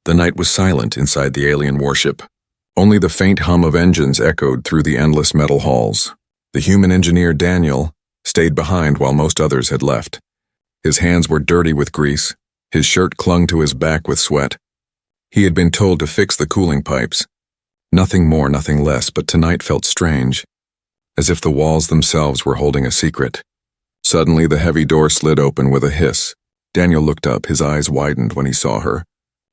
The night was silent inside the alien warship. Only the faint hum of engines echoed through the endless metal halls. The human engineer, Daniel, stayed behind while most others had left. His hands were dirty with grease. His shirt clung to his back with sweat. He had been told to fix the cooling pipes. Nothing more, nothing less, but tonight felt strange, as if the walls themselves were holding a secret. Suddenly, the heavy door slid open with a hiss. Daniel looked up, his eyes widened when he saw her.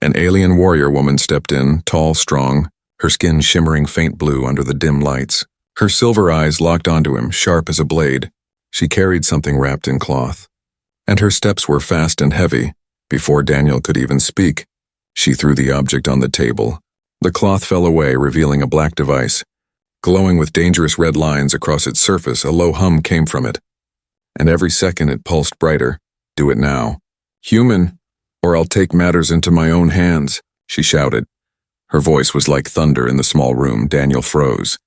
An alien warrior woman stepped in, tall, strong, her skin shimmering faint blue under the dim lights. Her silver eyes locked onto him, sharp as a blade. She carried something wrapped in cloth. And her steps were fast and heavy. Before Daniel could even speak, she threw the object on the table. The cloth fell away, revealing a black device. Glowing with dangerous red lines across its surface, a low hum came from it. And every second it pulsed brighter. "Do it now. Human, or I'll take matters into my own hands," she shouted. Her voice was like thunder in the small room. Daniel froze.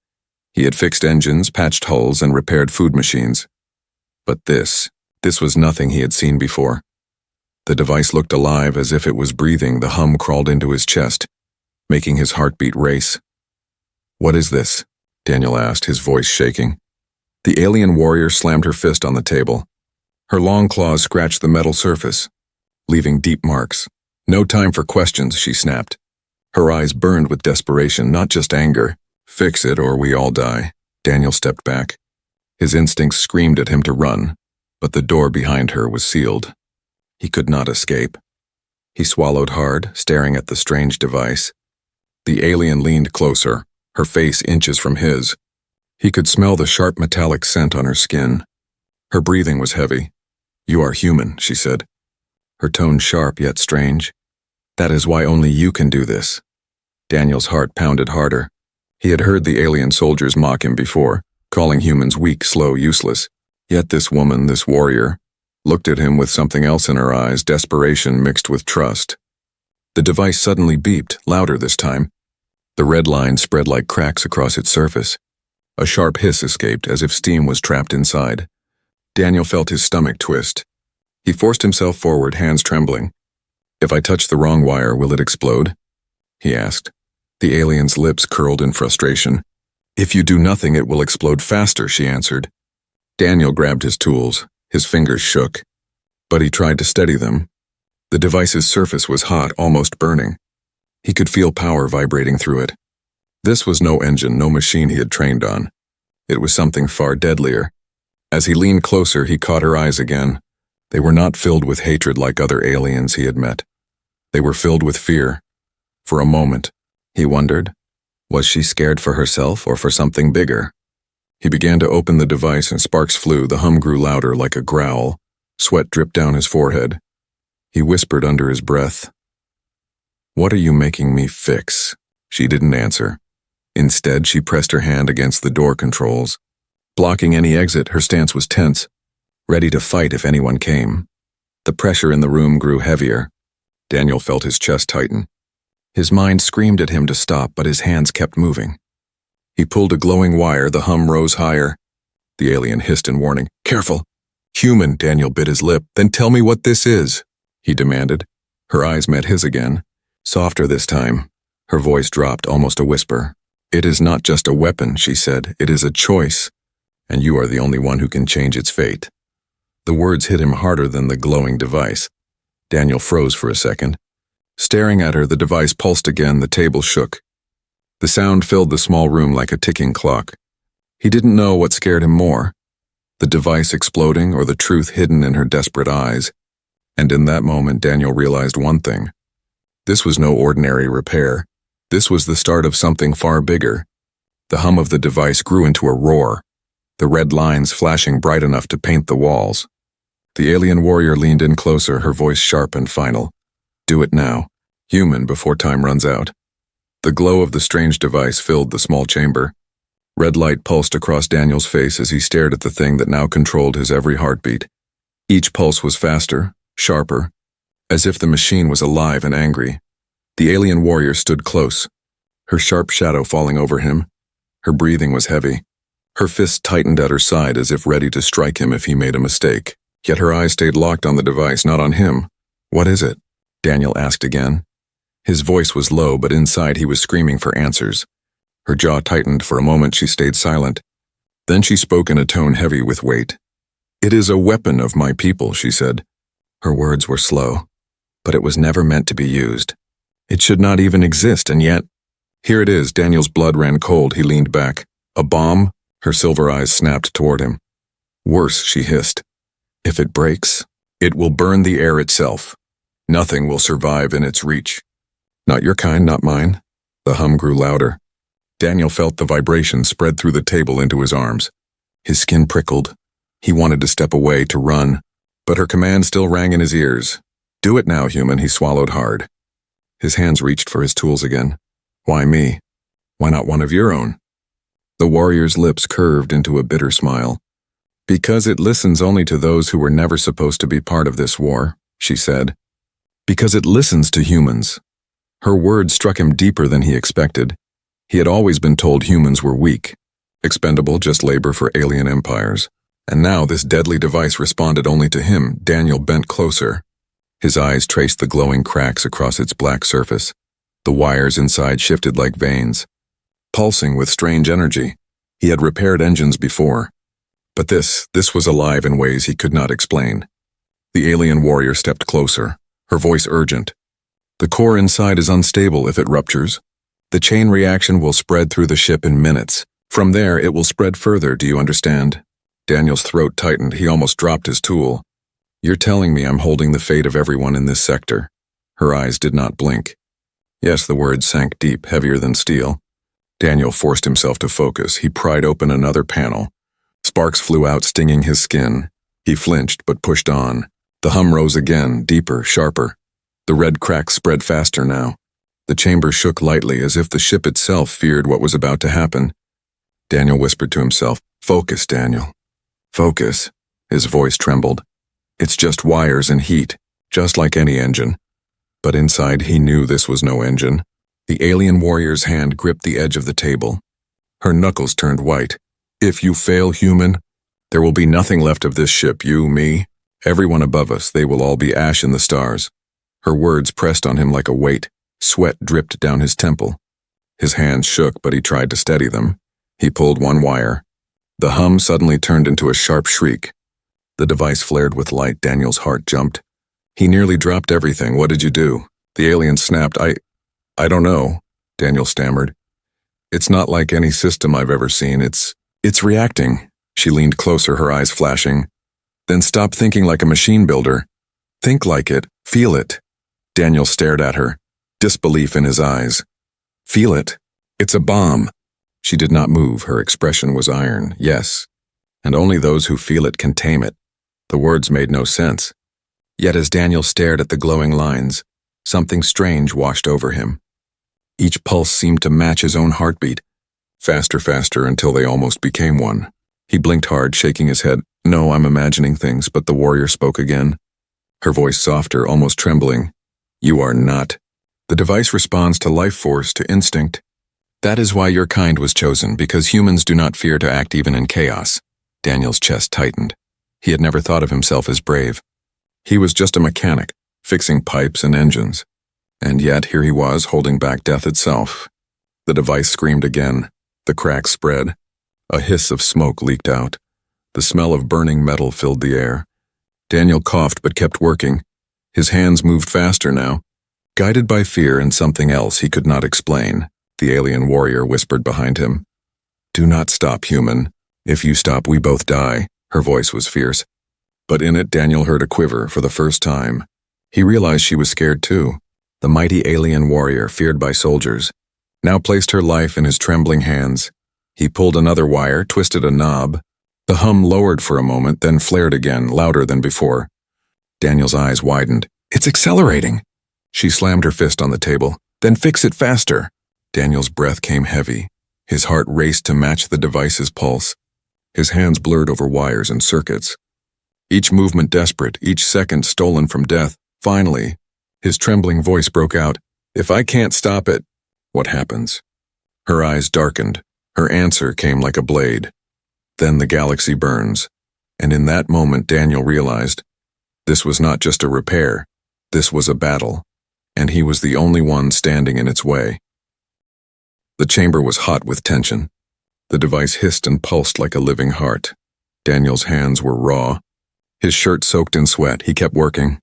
He had fixed engines, patched hulls, and repaired food machines. But this was nothing he had seen before. The device looked alive, as if it was breathing. The hum crawled into his chest, making his heartbeat race. "What is this?" Daniel asked, his voice shaking. The alien warrior slammed her fist on the table. Her long claws scratched the metal surface, leaving deep marks. "No time for questions," she snapped. Her eyes burned with desperation, not just anger. "Fix it or we all die." Daniel stepped back. His instincts screamed at him to run, but the door behind her was sealed. He could not escape. He swallowed hard, staring at the strange device. The alien leaned closer, her face inches from his. He could smell the sharp metallic scent on her skin. Her breathing was heavy. "You are human," she said, her tone sharp yet strange. "That is why only you can do this." Daniel's heart pounded harder. He had heard the alien soldiers mock him before, calling humans weak, slow, useless. Yet this woman, this warrior, looked at him with something else in her eyes, desperation mixed with trust. The device suddenly beeped, louder this time. The red line spread like cracks across its surface. A sharp hiss escaped, as if steam was trapped inside. Daniel felt his stomach twist. He forced himself forward, hands trembling. "If I touch the wrong wire, will it explode?" he asked. The alien's lips curled in frustration. "If you do nothing, it will explode faster," she answered. Daniel grabbed his tools. His fingers shook, but he tried to steady them. The device's surface was hot, almost burning. He could feel power vibrating through it. This was no engine, no machine he had trained on. It was something far deadlier. As he leaned closer, he caught her eyes again. They were not filled with hatred like other aliens he had met. They were filled with fear. For a moment, he wondered, was she scared for herself or for something bigger? He began to open the device and sparks flew. The hum grew louder, like a growl. Sweat dripped down his forehead. He whispered under his breath, "What are you making me fix?" She didn't answer. Instead, she pressed her hand against the door controls. Blocking any exit, her stance was tense, ready to fight if anyone came. The pressure in the room grew heavier. Daniel felt his chest tighten. His mind screamed at him to stop, but his hands kept moving. He pulled a glowing wire. The hum rose higher. The alien hissed in warning. "Careful." "Human," Daniel bit his lip. "Then tell me what this is," he demanded. Her eyes met his again, softer this time. Her voice dropped, almost a whisper. "It is not just a weapon," she said. "It is a choice, and you are the only one who can change its fate." The words hit him harder than the glowing device. Daniel froze for a second. Staring at her, the device pulsed again. The table shook. The sound filled the small room like a ticking clock. He didn't know what scared him more, the device exploding or the truth hidden in her desperate eyes. And in that moment, Daniel realized one thing. This was no ordinary repair. This was the start of something far bigger. The hum of the device grew into a roar, the red lines flashing bright enough to paint the walls. The alien warrior leaned in closer, her voice sharp and final. "Do it now. Human, before time runs out." The glow of the strange device filled the small chamber. Red light pulsed across Daniel's face as he stared at the thing that now controlled his every heartbeat. Each pulse was faster, sharper, as if the machine was alive and angry. The alien warrior stood close, her sharp shadow falling over him. Her breathing was heavy. Her fist tightened at her side as if ready to strike him if he made a mistake. Yet her eyes stayed locked on the device, not on him. "What is it?" Daniel asked again. His voice was low, but inside he was screaming for answers. Her jaw tightened. For a moment she stayed silent. Then she spoke in a tone heavy with weight. "It is a weapon of my people," she said. Her words were slow, but it was never meant to be used. It should not even exist, and yet… Here it is. Daniel's blood ran cold. He leaned back. "A bomb?" Her silver eyes snapped toward him. "Worse," she hissed. "If it breaks, it will burn the air itself. Nothing will survive in its reach. Not your kind, not mine." The hum grew louder. Daniel felt the vibration spread through the table into his arms. His skin prickled. He wanted to step away, to run, but her command still rang in his ears. "Do it now, human." He swallowed hard. His hands reached for his tools again. "Why me? Why not one of your own?" The warrior's lips curved into a bitter smile. "Because it listens only to those who were never supposed to be part of this war," she said. "Because it listens to humans." Her words struck him deeper than he expected. He had always been told humans were weak, expendable, just labor for alien empires. And now this deadly device responded only to him. Daniel bent closer. His eyes traced the glowing cracks across its black surface. The wires inside shifted like veins, pulsing with strange energy. He had repaired engines before, but this was alive in ways he could not explain. The alien warrior stepped closer, her voice urgent. "The core inside is unstable. If it ruptures, the chain reaction will spread through the ship in minutes. From there, it will spread further. Do you understand?" Daniel's throat tightened. He almost dropped his tool. "You're telling me I'm holding the fate of everyone in this sector?" Her eyes did not blink. Yes, the words sank deep, heavier than steel. Daniel forced himself to focus. He pried open another panel. Sparks flew out, stinging his skin. He flinched, but pushed on. The hum rose again, deeper, sharper. The red cracks spread faster now. The chamber shook lightly, as if the ship itself feared what was about to happen. Daniel whispered to himself, "Focus, Daniel. Focus." His voice trembled. "It's just wires and heat, just like any engine." But inside he knew this was no engine. The alien warrior's hand gripped the edge of the table. Her knuckles turned white. "If you fail, human, there will be nothing left of this ship. You, me, everyone above us, they will all be ash in the stars." Her words pressed on him like a weight. Sweat dripped down his temple. His hands shook, but he tried to steady them. He pulled one wire. The hum suddenly turned into a sharp shriek. The device flared with light. Daniel's heart jumped. He nearly dropped everything. "What did you do?" The alien snapped. I don't know," Daniel stammered. "It's not like any system I've ever seen. It's reacting." She leaned closer, her eyes flashing. "Then stop thinking like a machine builder. Think like it. Feel it." Daniel stared at her, disbelief in his eyes. "Feel it? It's a bomb." She did not move. Her expression was iron. "Yes, and only those who feel it can tame it." The words made no sense. Yet as Daniel stared at the glowing lines, something strange washed over him. Each pulse seemed to match his own heartbeat, faster, faster, until they almost became one. He blinked hard, shaking his head. "No, I'm imagining things," but the warrior spoke again, her voice softer, almost trembling. "You are not. The device responds to life force, to instinct. That is why your kind was chosen, because humans do not fear to act even in chaos." Daniel's chest tightened. He had never thought of himself as brave. He was just a mechanic, fixing pipes and engines. And yet here he was, holding back death itself. The device screamed again. The cracks spread. A hiss of smoke leaked out. The smell of burning metal filled the air. Daniel coughed but kept working. His hands moved faster now, guided by fear and something else he could not explain. The alien warrior whispered behind him. "Do not stop, human. If you stop, we both die." Her voice was fierce. But in it, Daniel heard a quiver for the first time. He realized she was scared too. The mighty alien warrior, feared by soldiers, now placed her life in his trembling hands. He pulled another wire, twisted a knob. The hum lowered for a moment, then flared again, louder than before. Daniel's eyes widened. "It's accelerating!" She slammed her fist on the table. "Then fix it faster!" Daniel's breath came heavy. His heart raced to match the device's pulse. His hands blurred over wires and circuits. Each movement desperate, each second stolen from death. Finally, his trembling voice broke out. "If I can't stop it, what happens?" Her eyes darkened. Her answer came like a blade. "Then the galaxy burns." And in that moment, Daniel realized this was not just a repair. This was a battle. and he was the only one standing in its way. The chamber was hot with tension. The device hissed and pulsed like a living heart. Daniel's hands were raw. His shirt soaked in sweat. He kept working.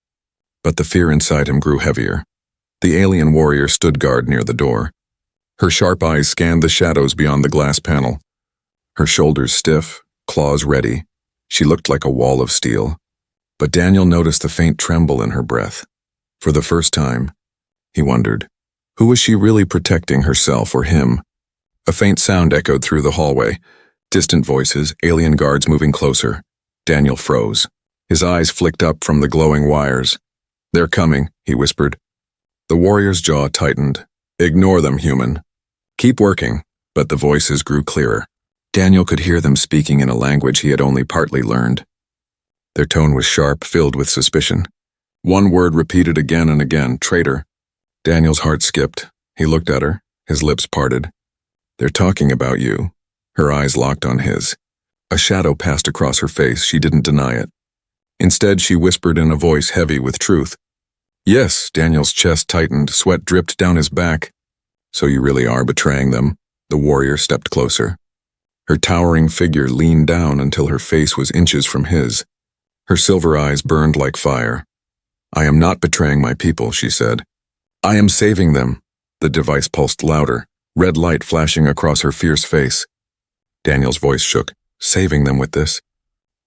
But the fear inside him grew heavier. The alien warrior stood guard near the door. Her sharp eyes scanned the shadows beyond the glass panel. Her shoulders stiff, claws ready. She looked like a wall of steel. But Daniel noticed the faint tremble in her breath. For the first time, he wondered, who was she really protecting, herself or him? A faint sound echoed through the hallway. Distant voices, alien guards moving closer. Daniel froze. His eyes flicked up from the glowing wires. "They're coming," he whispered. The warrior's jaw tightened. "Ignore them, human. Keep working." But the voices grew clearer. Daniel could hear them speaking in a language he had only partly learned. Their tone was sharp, filled with suspicion. One word repeated again and again, "traitor." Daniel's heart skipped. He looked at her, his lips parted. "They're talking about you." Her eyes locked on his. A shadow passed across her face. She didn't deny it. Instead, she whispered in a voice heavy with truth. "Yes." Daniel's chest tightened, sweat dripped down his back. "So you really are betraying them?" The warrior stepped closer. Her towering figure leaned down until her face was inches from his. Her silver eyes burned like fire. "I am not betraying my people," she said. "I am saving them." The device pulsed louder, red light flashing across her fierce face. Daniel's voice shook. "Saving them with this?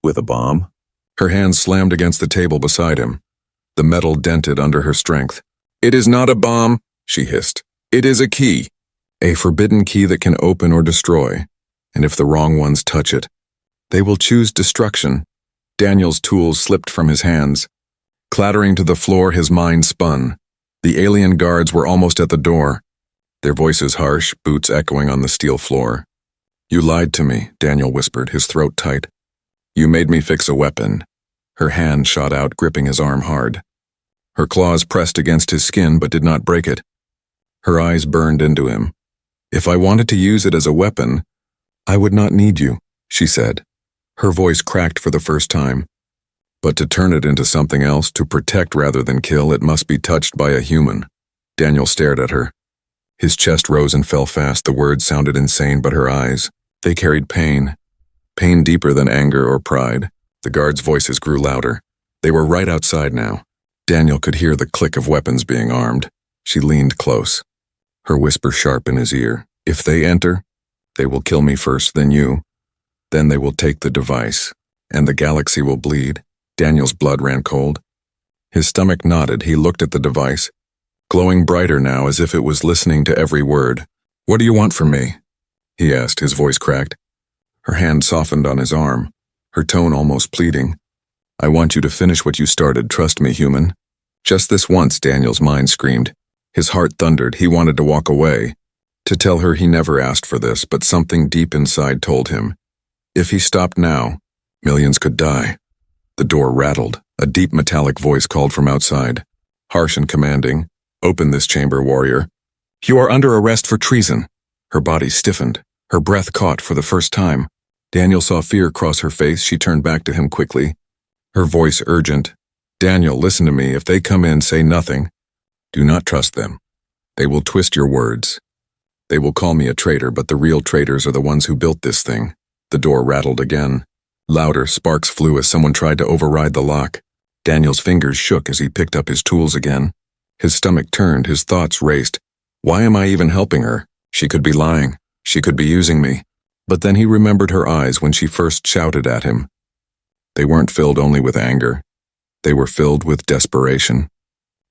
With a bomb?" Her hands slammed against the table beside him. The metal dented under her strength. "It is not a bomb," she hissed. "It is a key. A forbidden key that can open or destroy. And if the wrong ones touch it, they will choose destruction." Daniel's tools slipped from his hands. Clattering to the floor, his mind spun. The alien guards were almost at the door, their voices harsh, boots echoing on the steel floor. "You lied to me," Daniel whispered, his throat tight. "You made me fix a weapon." Her hand shot out, gripping his arm hard. Her claws pressed against his skin but did not break it. Her eyes burned into him. "If I wanted to use it as a weapon, I would not need you," she said. Her voice cracked for the first time. "But to turn it into something else, to protect rather than kill, it must be touched by a human." Daniel stared at her. His chest rose and fell fast. The words sounded insane, but her eyes, they carried pain. Pain deeper than anger or pride. The guards' voices grew louder. They were right outside now. Daniel could hear the click of weapons being armed. She leaned close, her whisper sharp in his ear. "If they enter, they will kill me first, then you. Then they will take the device, and the galaxy will bleed." Daniel's blood ran cold. His stomach knotted. He looked at the device, glowing brighter now as if it was listening to every word. "What do you want from me?" he asked, his voice cracked. Her hand softened on his arm, her tone almost pleading. "I want you to finish what you started. Trust me, human." Just this once, Daniel's mind screamed. His heart thundered. He wanted to walk away, to tell her he never asked for this, but something deep inside told him, if he stopped now, millions could die. The door rattled. A deep metallic voice called from outside, harsh and commanding. "Open this chamber, warrior. You are under arrest for treason." Her body stiffened, her breath caught for the first time. Daniel saw fear cross her face. She turned back to him quickly, her voice urgent. "Daniel, listen to me. If they come in, say nothing. Do not trust them. They will twist your words. They will call me a traitor, but the real traitors are the ones who built this thing." The door rattled again. Louder, sparks flew as someone tried to override the lock. Daniel's fingers shook as he picked up his tools again. His stomach turned, his thoughts raced. Why am I even helping her? She could be lying. She could be using me. But then he remembered her eyes when she first shouted at him. They weren't filled only with anger. They were filled with desperation.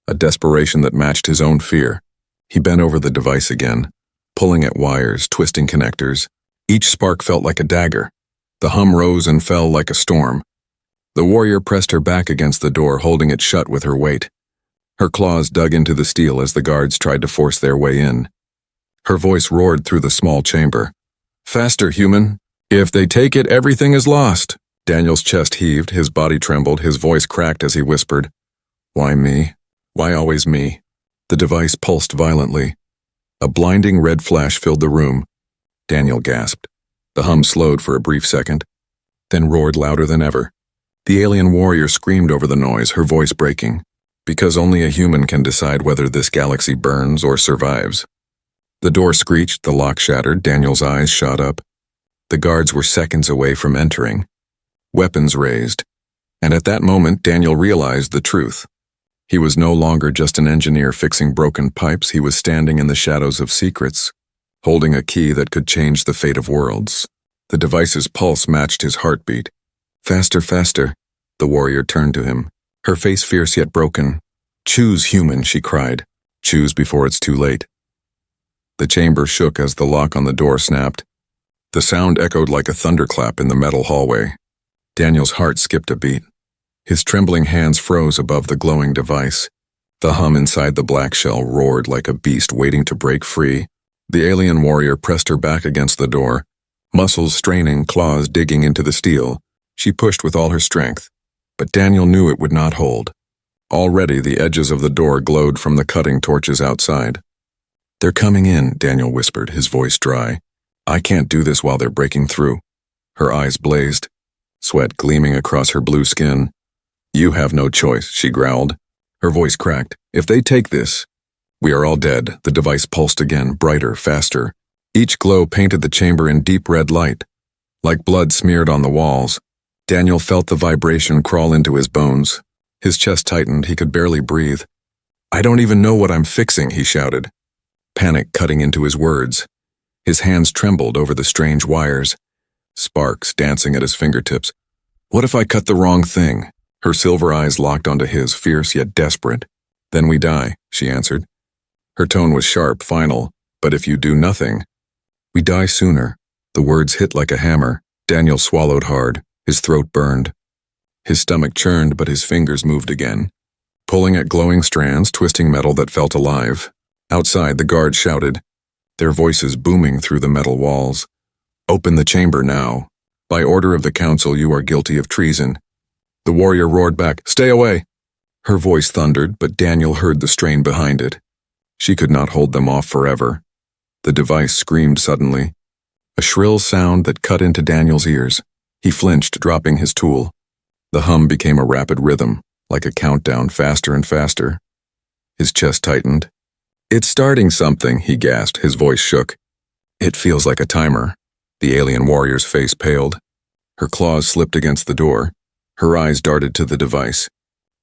A desperation that matched his own fear. He bent over the device again, pulling at wires, twisting connectors. Each spark felt like a dagger. The hum rose and fell like a storm. The warrior pressed her back against the door, holding it shut with her weight. Her claws dug into the steel as the guards tried to force their way in. Her voice roared through the small chamber. "Faster, human. If they take it, everything is lost." Daniel's chest heaved, his body trembled, his voice cracked as he whispered, "Why me? Why always me?" The device pulsed violently. A blinding red flash filled the room. Daniel gasped. The hum slowed for a brief second, then roared louder than ever. The alien warrior screamed over the noise, her voice breaking. Because only a human can decide whether this galaxy burns or survives. The door screeched, the lock shattered, Daniel's eyes shot up. The guards were seconds away from entering, weapons raised, and at that moment Daniel realized the truth. He was no longer just an engineer fixing broken pipes, he was standing in the shadows of secrets, holding a key that could change the fate of worlds. The device's pulse matched his heartbeat. Faster, faster. The warrior turned to him, her face fierce yet broken. Choose, human, she cried. Choose before it's too late. The chamber shook as the lock on the door snapped. The sound echoed like a thunderclap in the metal hallway. Daniel's heart skipped a beat. His trembling hands froze above the glowing device. The hum inside the black shell roared like a beast waiting to break free. The alien warrior pressed her back against the door, muscles straining, claws digging into the steel. She pushed with all her strength, but Daniel knew it would not hold. Already the edges of the door glowed from the cutting torches outside. They're coming in, Daniel whispered, his voice dry. I can't do this while they're breaking through. Her eyes blazed, sweat gleaming across her blue skin. You have no choice, she growled. Her voice cracked. If they take this, we are all dead. The device pulsed again, brighter, faster. Each glow painted the chamber in deep red light, like blood smeared on the walls. Daniel felt the vibration crawl into his bones. His chest tightened, he could barely breathe. I don't even know what I'm fixing, he shouted, panic cutting into his words. His hands trembled over the strange wires, sparks dancing at his fingertips. What if I cut the wrong thing? Her silver eyes locked onto his, fierce yet desperate. Then we die, she answered. Her tone was sharp, final. But if you do nothing, we die sooner. The words hit like a hammer. Daniel swallowed hard. His throat burned. His stomach churned, but his fingers moved again, pulling at glowing strands, twisting metal that felt alive. Outside, the guards shouted, their voices booming through the metal walls. Open the chamber now. By order of the council, you are guilty of treason. The warrior roared back, stay away. Her voice thundered, but Daniel heard the strain behind it. She could not hold them off forever. The device screamed suddenly, a shrill sound that cut into Daniel's ears. He flinched, dropping his tool. The hum became a rapid rhythm, like a countdown, faster and faster. His chest tightened. It's starting something, he gasped, his voice shook. It feels like a timer. The alien warrior's face paled. Her claws slipped against the door. Her eyes darted to the device.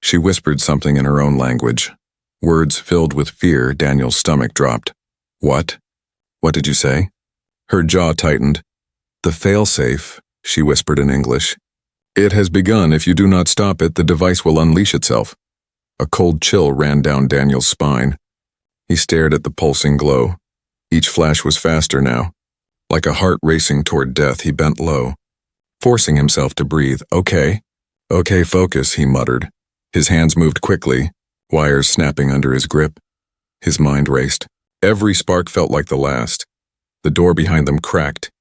She whispered something in her own language. Words filled with fear. Daniel's stomach dropped. What? What did you say? Her jaw tightened. The failsafe, she whispered in English. It has begun. If you do not stop it, the device will unleash itself. A cold chill ran down Daniel's spine. He stared at the pulsing glow. Each flash was faster now. Like a heart racing toward death, he bent low, forcing himself to breathe. Okay, focus, he muttered. His hands moved quickly, wires snapping under his grip. His mind raced. Every spark felt like the last. The door behind them cracked.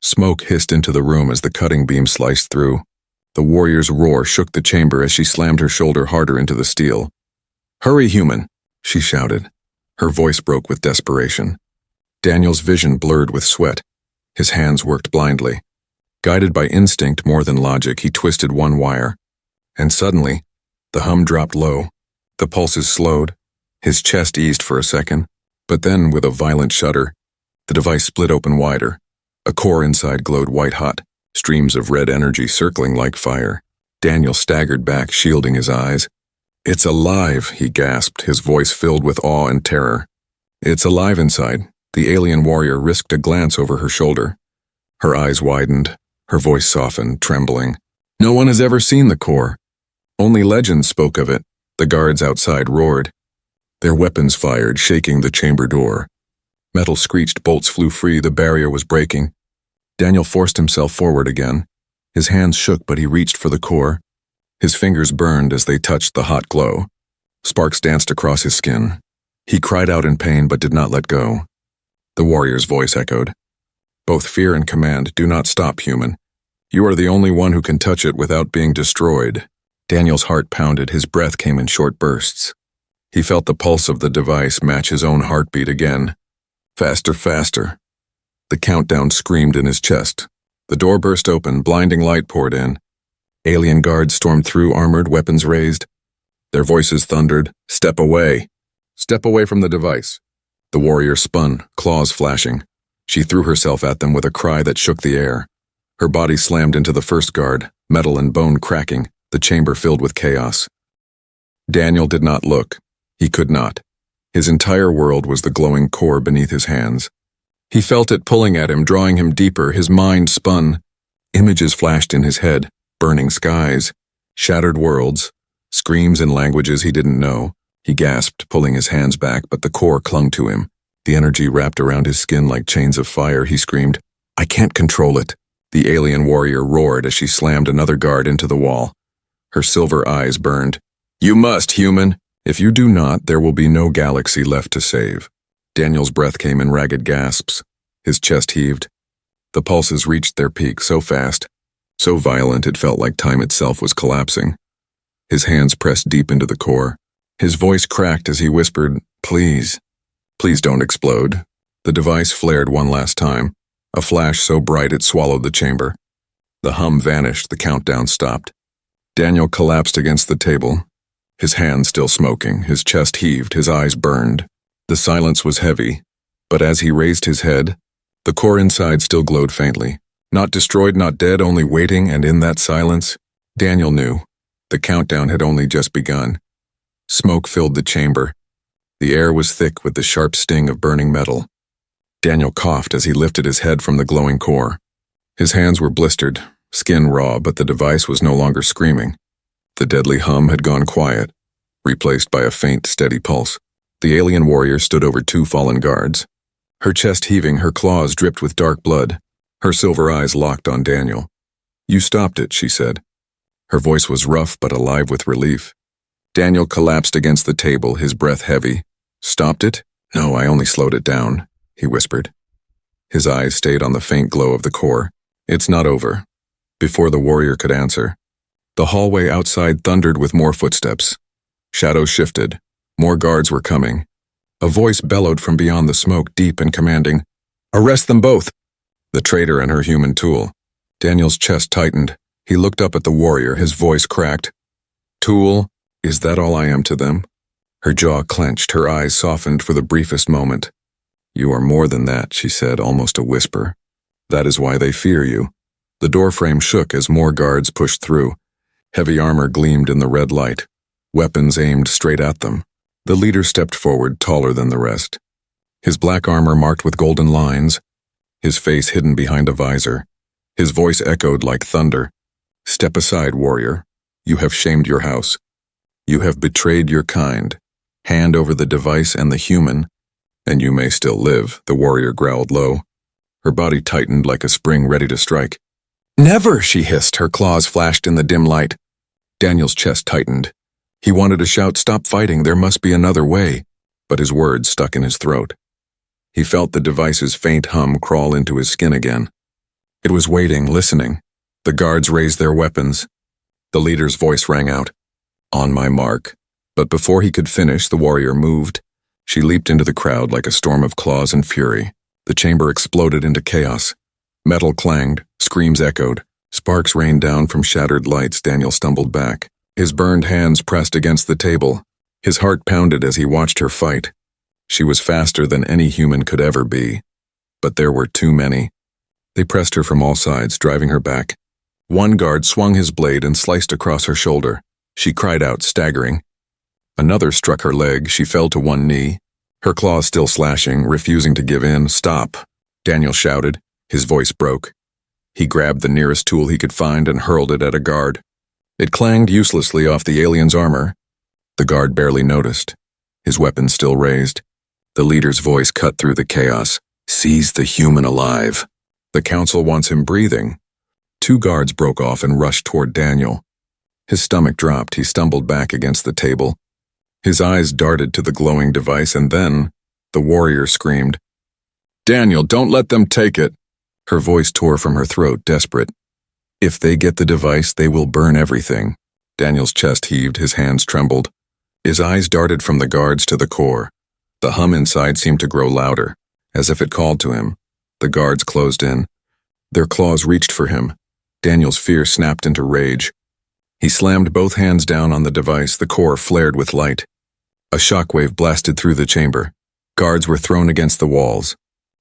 Smoke hissed into the room as the cutting beam sliced through. The warrior's roar shook the chamber as she slammed her shoulder harder into the steel. Hurry, human, she shouted. Her voice broke with desperation. Daniel's vision blurred with sweat. His hands worked blindly. Guided by instinct more than logic, he twisted one wire. And suddenly, the hum dropped low. The pulses slowed. His chest eased for a second. But then, with a violent shudder, the device split open wider. A core inside glowed white-hot, streams of red energy circling like fire. Daniel staggered back, shielding his eyes. It's alive, he gasped, his voice filled with awe and terror. It's alive inside. The alien warrior risked a glance over her shoulder. Her eyes widened, her voice softened, trembling. No one has ever seen the core. Only legends spoke of it. The guards outside roared. Their weapons fired, shaking the chamber door. Metal screeched, bolts flew free, the barrier was breaking. Daniel forced himself forward again. His hands shook, but he reached for the core. His fingers burned as they touched the hot glow. Sparks danced across his skin. He cried out in pain, but did not let go. The warrior's voice echoed. Both fear and command, do not stop, human. You are the only one who can touch it without being destroyed. Daniel's heart pounded, his breath came in short bursts. He felt the pulse of the device match his own heartbeat again. Faster, faster. The countdown screamed in his chest. The door burst open, blinding light poured in. Alien guards stormed through, armored, weapons raised. Their voices thundered, "Step away! Step away from the device!" The warrior spun, claws flashing. She threw herself at them with a cry that shook the air. Her body slammed into the first guard, metal and bone cracking, the chamber filled with chaos. Daniel did not look. He could not. His entire world was the glowing core beneath his hands. He felt it pulling at him, drawing him deeper. His mind spun. Images flashed in his head, burning skies, shattered worlds, screams in languages he didn't know. He gasped, pulling his hands back, but the core clung to him. The energy wrapped around his skin like chains of fire. He screamed, "I can't control it." The alien warrior roared as she slammed another guard into the wall. Her silver eyes burned. "You must, human. If you do not, there will be no galaxy left to save." Daniel's breath came in ragged gasps. His chest heaved. The pulses reached their peak so fast, so violent it felt like time itself was collapsing. His hands pressed deep into the core. His voice cracked as he whispered, "Please, please don't explode." The device flared one last time, a flash so bright it swallowed the chamber. The hum vanished, the countdown stopped. Daniel collapsed against the table, his hands still smoking, his chest heaved, his eyes burned. The silence was heavy, but as he raised his head, the core inside still glowed faintly. Not destroyed, not dead, only waiting, and in that silence, Daniel knew. The countdown had only just begun. Smoke filled the chamber. The air was thick with the sharp sting of burning metal. Daniel coughed as he lifted his head from the glowing core. His hands were blistered, skin raw, but the device was no longer screaming. The deadly hum had gone quiet, replaced by a faint, steady pulse. The alien warrior stood over two fallen guards. Her chest heaving, her claws dripped with dark blood. Her silver eyes locked on Daniel. "You stopped it," she said. Her voice was rough but alive with relief. Daniel collapsed against the table, his breath heavy. "Stopped it? No, I only slowed it down," he whispered. His eyes stayed on the faint glow of the core. "It's not over." Before the warrior could answer, the hallway outside thundered with more footsteps. Shadows shifted. More guards were coming. A voice bellowed from beyond the smoke, deep and commanding, "Arrest them both!" The traitor and her human tool. Daniel's chest tightened. He looked up at the warrior, his voice cracked. "Tool, is that all I am to them?" Her jaw clenched, her eyes softened for the briefest moment. "You are more than that," she said, almost a whisper. "That is why they fear you." The doorframe shook as more guards pushed through. Heavy armor gleamed in the red light, weapons aimed straight at them. The leader stepped forward, taller than the rest. His black armor marked with golden lines, his face hidden behind a visor. His voice echoed like thunder. "Step aside, warrior. You have shamed your house. You have betrayed your kind. Hand over the device and the human, and you may still live," the warrior growled low. Her body tightened like a spring ready to strike. "Never!" she hissed, her claws flashed in the dim light. Daniel's chest tightened. He wanted to shout, "Stop fighting, there must be another way," but his words stuck in his throat. He felt the device's faint hum crawl into his skin again. It was waiting, listening. The guards raised their weapons. The leader's voice rang out, "On my mark." But before he could finish, the warrior moved. She leaped into the crowd like a storm of claws and fury. The chamber exploded into chaos. Metal clanged, screams echoed. Sparks rained down from shattered lights. Daniel stumbled back. His burned hands pressed against the table. His heart pounded as he watched her fight. She was faster than any human could ever be. But there were too many. They pressed her from all sides, driving her back. One guard swung his blade and sliced across her shoulder. She cried out, staggering. Another struck her leg. She fell to one knee, her claws still slashing, refusing to give in. "Stop," Daniel shouted. His voice broke. He grabbed the nearest tool he could find and hurled it at a guard. It clanged uselessly off the alien's armor. The guard barely noticed, his weapon still raised. The leader's voice cut through the chaos. "Seize the human alive. The council wants him breathing." Two guards broke off and rushed toward Daniel. His stomach dropped. He stumbled back against the table. His eyes darted to the glowing device, and then the warrior screamed, "Daniel, don't let them take it." Her voice tore from her throat, desperate. "If they get the device, they will burn everything." Daniel's chest heaved, his hands trembled. His eyes darted from the guards to the core. The hum inside seemed to grow louder, as if it called to him. The guards closed in. Their claws reached for him. Daniel's fear snapped into rage. He slammed both hands down on the device. The core flared with light. A shockwave blasted through the chamber. Guards were thrown against the walls.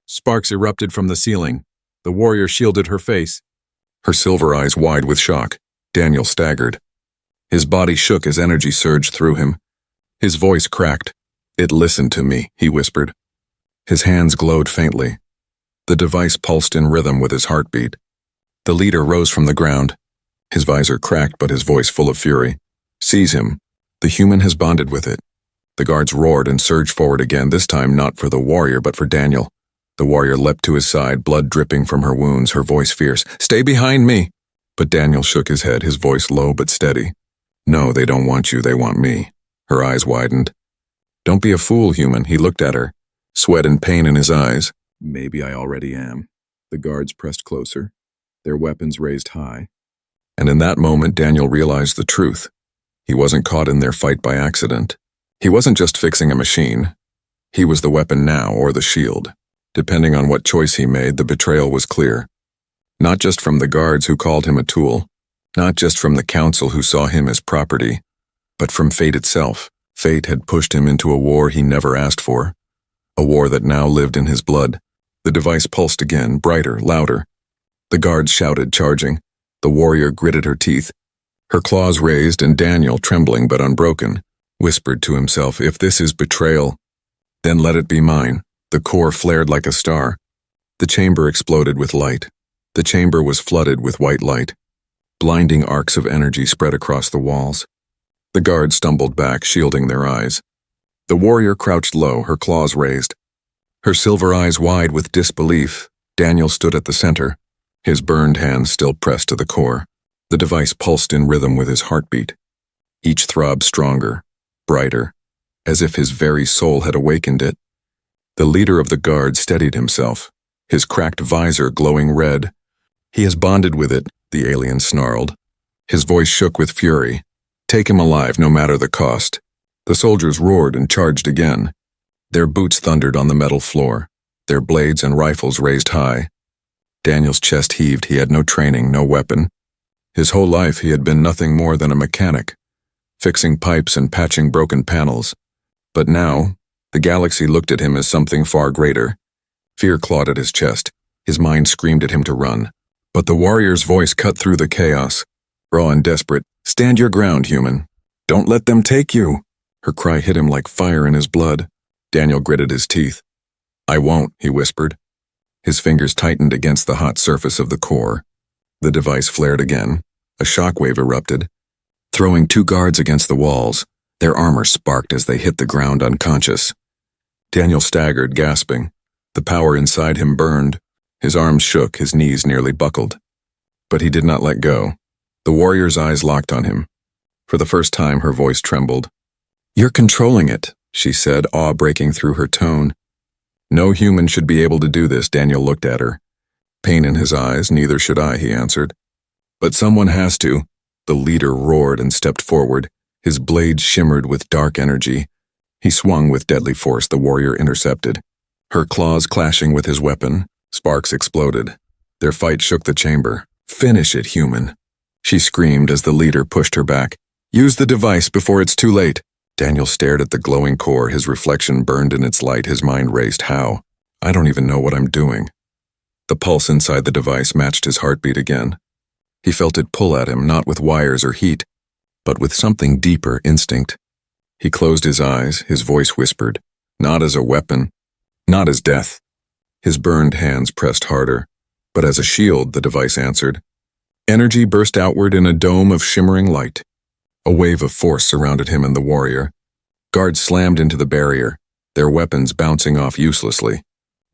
Sparks erupted from the ceiling. The warrior shielded her face, her silver eyes wide with shock. Daniel staggered. His body shook as energy surged through him. His voice cracked. "It listened to me," he whispered. His hands glowed faintly. The device pulsed in rhythm with his heartbeat. The leader rose from the ground. His visor cracked, but his voice full of fury. "Seize him. The human has bonded with it." The guards roared and surged forward again, this time not for the warrior, but for Daniel. The warrior leapt to his side, blood dripping from her wounds, her voice fierce. "Stay behind me!" But Daniel shook his head, his voice low but steady. "No, they don't want you, they want me." Her eyes widened. "Don't be a fool, human." He looked at her, sweat and pain in his eyes. "Maybe I already am." The guards pressed closer, their weapons raised high. And in that moment, Daniel realized the truth. He wasn't caught in their fight by accident. He wasn't just fixing a machine. He was the weapon now, or the shield. Depending on what choice he made, the betrayal was clear. Not just from the guards who called him a tool, not just from the council who saw him as property, but from fate itself. Fate had pushed him into a war he never asked for, a war that now lived in his blood. The device pulsed again, brighter, louder. The guards shouted, charging. The warrior gritted her teeth, her claws raised, and Daniel, trembling but unbroken, whispered to himself, "If this is betrayal, then let it be mine." The core flared like a star. The chamber exploded with light. The chamber was flooded with white light. Blinding arcs of energy spread across the walls. The guards stumbled back, shielding their eyes. The warrior crouched low, her claws raised, her silver eyes wide with disbelief. Daniel stood at the center, his burned hands still pressed to the core. The device pulsed in rhythm with his heartbeat, each throb stronger, brighter, as if his very soul had awakened it. The leader of the guard steadied himself, his cracked visor glowing red. "He has bonded with it," the alien snarled. His voice shook with fury. "Take him alive, no matter the cost." The soldiers roared and charged again. Their boots thundered on the metal floor, their blades and rifles raised high. Daniel's chest heaved. He had no training, no weapon. His whole life he had been nothing more than a mechanic, fixing pipes and patching broken panels. But now, the galaxy looked at him as something far greater. Fear clawed at his chest. His mind screamed at him to run. But the warrior's voice cut through the chaos, raw and desperate. "Stand your ground, human. Don't let them take you." Her cry hit him like fire in his blood. Daniel gritted his teeth. "I won't," he whispered. His fingers tightened against the hot surface of the core. The device flared again. A shockwave erupted, throwing two guards against the walls. Their armor sparked as they hit the ground unconscious. Daniel staggered, gasping. The power inside him burned. His arms shook, his knees nearly buckled. But he did not let go. The warrior's eyes locked on him. For the first time, her voice trembled. "You're controlling it," she said, awe breaking through her tone. "No human should be able to do this." Daniel looked at her. Pain in his eyes. "Neither should I," he answered. "But someone has to." The leader roared and stepped forward. His blade shimmered with dark energy. He swung with deadly force. The warrior intercepted, her claws clashing with his weapon. Sparks exploded. Their fight shook the chamber. "Finish it, human," she screamed as the leader pushed her back. "Use the device before it's too late." Daniel stared at the glowing core. His reflection burned in its light. His mind raced. "How? I don't even know what I'm doing." The pulse inside the device matched his heartbeat again. He felt it pull at him, not with wires or heat, but with something deeper, instinct. He closed his eyes. His voice whispered, "Not as a weapon, not as death." His burned hands pressed harder, but as a shield, the device answered. Energy burst outward in a dome of shimmering light. A wave of force surrounded him and the warrior. Guards slammed into the barrier, their weapons bouncing off uselessly.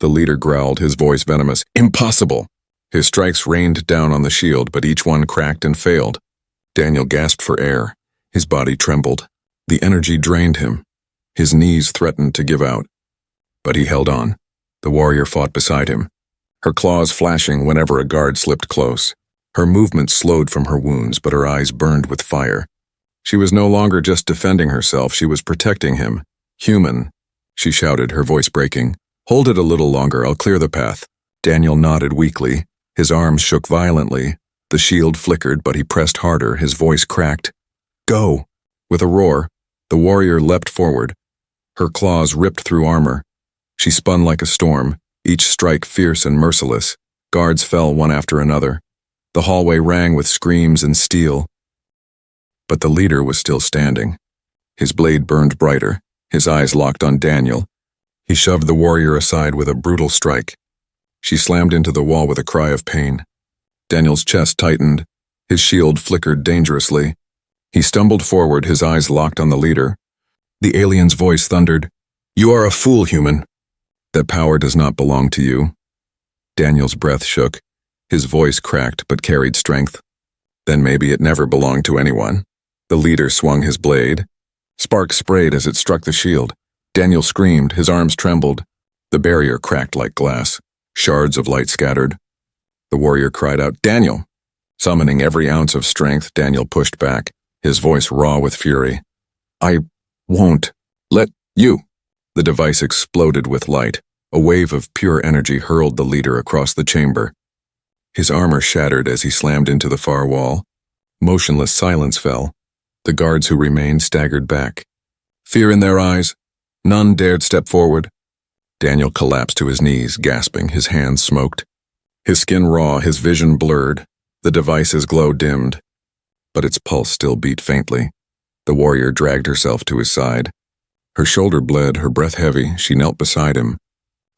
The leader growled, his voice venomous. "Impossible!" His strikes rained down on the shield, but each one cracked and failed. Daniel gasped for air. His body trembled. The energy drained him. His knees threatened to give out. But he held on. The warrior fought beside him, her claws flashing whenever a guard slipped close. Her movements slowed from her wounds, but her eyes burned with fire. She was no longer just defending herself, she was protecting him. "Human," she shouted, her voice breaking. "Hold it a little longer, I'll clear the path." Daniel nodded weakly. His arms shook violently. The shield flickered, but he pressed harder, his voice cracked. Go! With a roar, the warrior leapt forward. Her claws ripped through armor. She spun like a storm, each strike fierce and merciless. Guards fell one after another. The hallway rang with screams and steel. But the leader was still standing. His blade burned brighter, his eyes locked on Daniel. He shoved the warrior aside with a brutal strike. She slammed into the wall with a cry of pain. Daniel's chest tightened. His shield flickered dangerously. He stumbled forward, his eyes locked on the leader. The alien's voice thundered, "You are a fool, human. That power does not belong to you." Daniel's breath shook. His voice cracked but carried strength. Then maybe it never belonged to anyone. The leader swung his blade. Sparks sprayed as it struck the shield. Daniel screamed, his arms trembled. The barrier cracked like glass. Shards of light scattered. The warrior cried out, "Daniel!" Summoning every ounce of strength, Daniel pushed back, his voice raw with fury. "I won't let you." The device exploded with light. A wave of pure energy hurled the leader across the chamber. His armor shattered as he slammed into the far wall. Motionless silence fell. The guards who remained staggered back. Fear in their eyes. None dared step forward. Daniel collapsed to his knees, gasping, his hands smoked. His skin raw, his vision blurred. The device's glow dimmed. But its pulse still beat faintly. The warrior dragged herself to his side. Her shoulder bled, her breath heavy. She knelt beside him.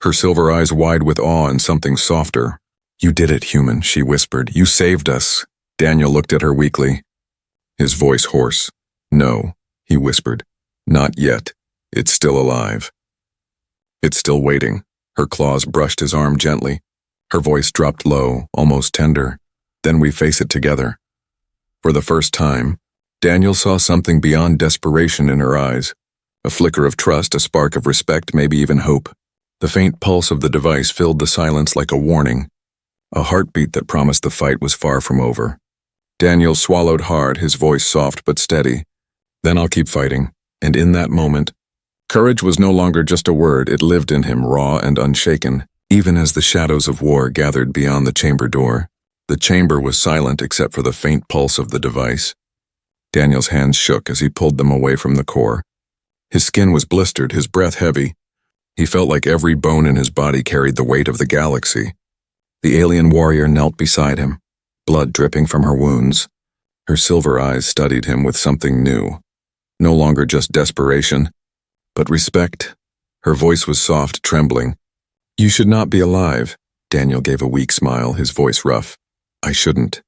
Her silver eyes wide with awe and something softer. "You did it, human," she whispered. "You saved us." Daniel looked at her weakly, his voice hoarse. "No," he whispered. "Not yet. It's still alive. It's still waiting." Her claws brushed his arm gently. Her voice dropped low, almost tender. "Then we face it together." For the first time, Daniel saw something beyond desperation in her eyes. A flicker of trust, a spark of respect, maybe even hope. The faint pulse of the device filled the silence like a warning. A heartbeat that promised the fight was far from over. Daniel swallowed hard, his voice soft but steady. "Then I'll keep fighting." And in that moment, courage was no longer just a word, it lived in him, raw and unshaken, even as the shadows of war gathered beyond the chamber door. The chamber was silent except for the faint pulse of the device. Daniel's hands shook as he pulled them away from the core. His skin was blistered, his breath heavy. He felt like every bone in his body carried the weight of the galaxy. The alien warrior knelt beside him, blood dripping from her wounds. Her silver eyes studied him with something new. No longer just desperation, but respect. Her voice was soft, trembling. "You should not be alive." Daniel gave a weak smile, his voice rough. "I shouldn't.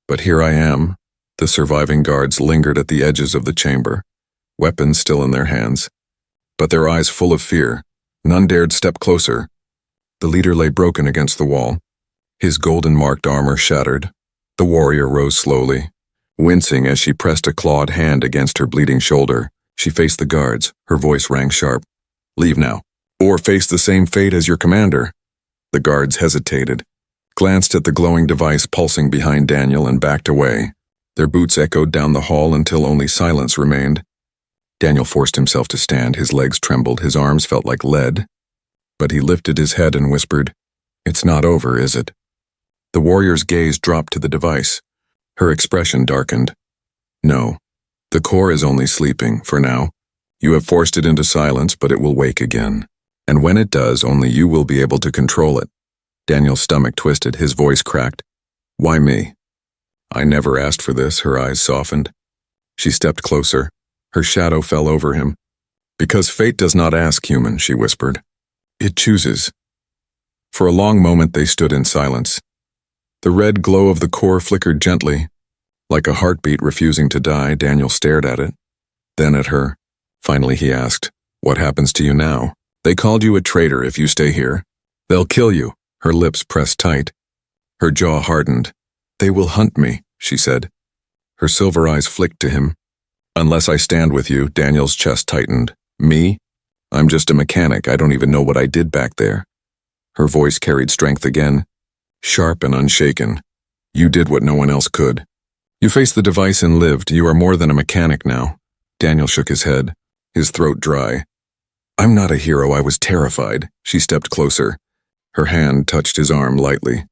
But here I am." The surviving guards lingered at the edges of the chamber, weapons still in their hands, but their eyes full of fear. None dared step closer. The leader lay broken against the wall, his golden-marked armor shattered. The warrior rose slowly, wincing as she pressed a clawed hand against her bleeding shoulder. She faced the guards, her voice rang sharp. "Leave now, or face the same fate as your commander." The guards hesitated, glanced at the glowing device pulsing behind Daniel and backed away. Their boots echoed down the hall until only silence remained. Daniel forced himself to stand, his legs trembled, his arms felt like lead. But he lifted his head and whispered, "It's not over, is it?" The warrior's gaze dropped to the device. Her expression darkened. "No, the core is only sleeping, for now. You have forced it into silence, but it will wake again. And when it does, only you will be able to control it." Daniel's stomach twisted, his voice cracked. "Why me?" "I never asked for this," her eyes softened. She stepped closer. Her shadow fell over him. "Because fate does not ask, human," she whispered. "It chooses." For a long moment they stood in silence. The red glow of the core flickered gently. Like a heartbeat refusing to die, Daniel stared at it, then at her. Finally he asked, "What happens to you now? They called you a traitor if you stay here. They'll kill you." Her lips pressed tight. Her jaw hardened. "They will hunt me," she said. Her silver eyes flicked to him. "Unless I stand with you," Daniel's chest tightened. "Me? I'm just a mechanic. I don't even know what I did back there." Her voice carried strength again, sharp and unshaken. "You did what no one else could. You faced the device and lived. You are more than a mechanic now." Daniel shook his head, his throat dry. "I'm not a hero. I was terrified." She stepped closer. Her hand touched his arm lightly,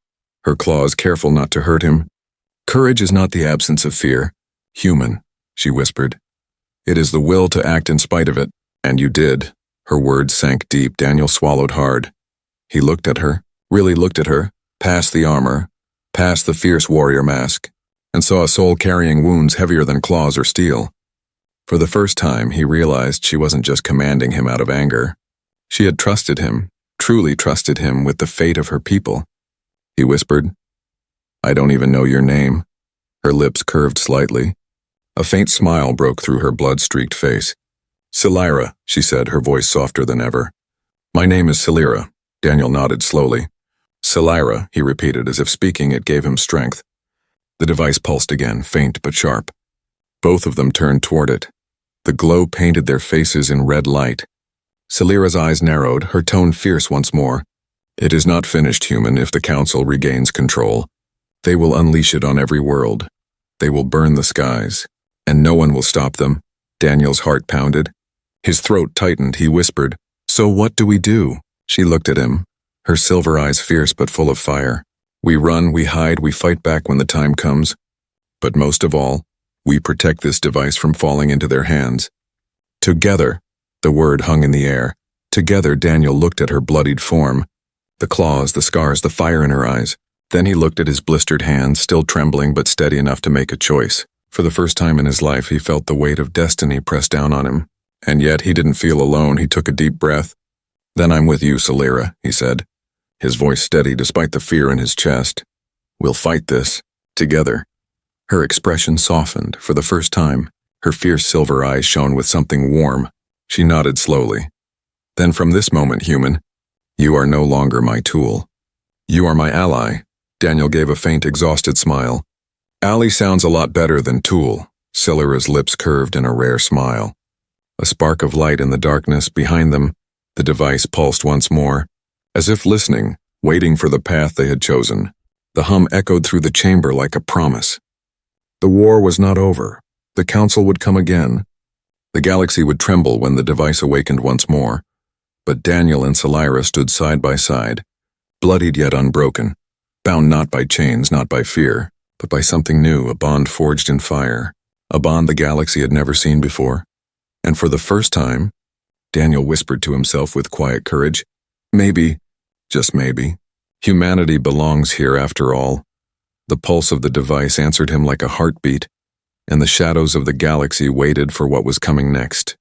her claws careful not to hurt him. Courage is not the absence of fear. Human, she whispered. It is the will to act in spite of it, and you did. Her words sank deep. Daniel swallowed hard. He looked at her, really looked at her, past the armor, past the fierce warrior mask, and saw a soul carrying wounds heavier than claws or steel. For the first time, he realized she wasn't just commanding him out of anger. She had trusted him, truly trusted him with the fate of her people. He whispered, "I don't even know your name." Her lips curved slightly. A faint smile broke through her blood-streaked face. "Celira," she said, her voice softer than ever. "My name is Celira." Daniel nodded slowly. "Celira," he repeated, as if speaking it gave him strength. The device pulsed again, faint but sharp. Both of them turned toward it. The glow painted their faces in red light. Celira's eyes narrowed, her tone fierce once more. "It is not finished, human, if the Council regains control. They will unleash it on every world. They will burn the skies, and no one will stop them." Daniel's heart pounded. His throat tightened. He whispered, "So what do we do?" She looked at him, her silver eyes fierce but full of fire. "We run, we hide, we fight back when the time comes. But most of all, we protect this device from falling into their hands." Together, the word hung in the air. Together, Daniel looked at her bloodied form. The claws, the scars, the fire in her eyes. Then he looked at his blistered hands, still trembling but steady enough to make a choice. For the first time in his life, he felt the weight of destiny press down on him. And yet he didn't feel alone. He took a deep breath. "Then I'm with you, Celira," he said, his voice steady despite the fear in his chest. "We'll fight this, together." Her expression softened. For the first time, her fierce silver eyes shone with something warm. She nodded slowly. "Then from this moment, human, you are no longer my tool. You are my ally." Daniel gave a faint, exhausted smile. "Ally sounds a lot better than tool." Celira's lips curved in a rare smile. A spark of light in the darkness behind them. The device pulsed once more, as if listening, waiting for the path they had chosen. The hum echoed through the chamber like a promise. The war was not over. The Council would come again. The galaxy would tremble when the device awakened once more. But Daniel and Celira stood side by side, bloodied yet unbroken, bound not by chains, not by fear, but by something new, a bond forged in fire, a bond the galaxy had never seen before. And for the first time, Daniel whispered to himself with quiet courage, "Maybe, just maybe, humanity belongs here after all." The pulse of the device answered him like a heartbeat, and the shadows of the galaxy waited for what was coming next.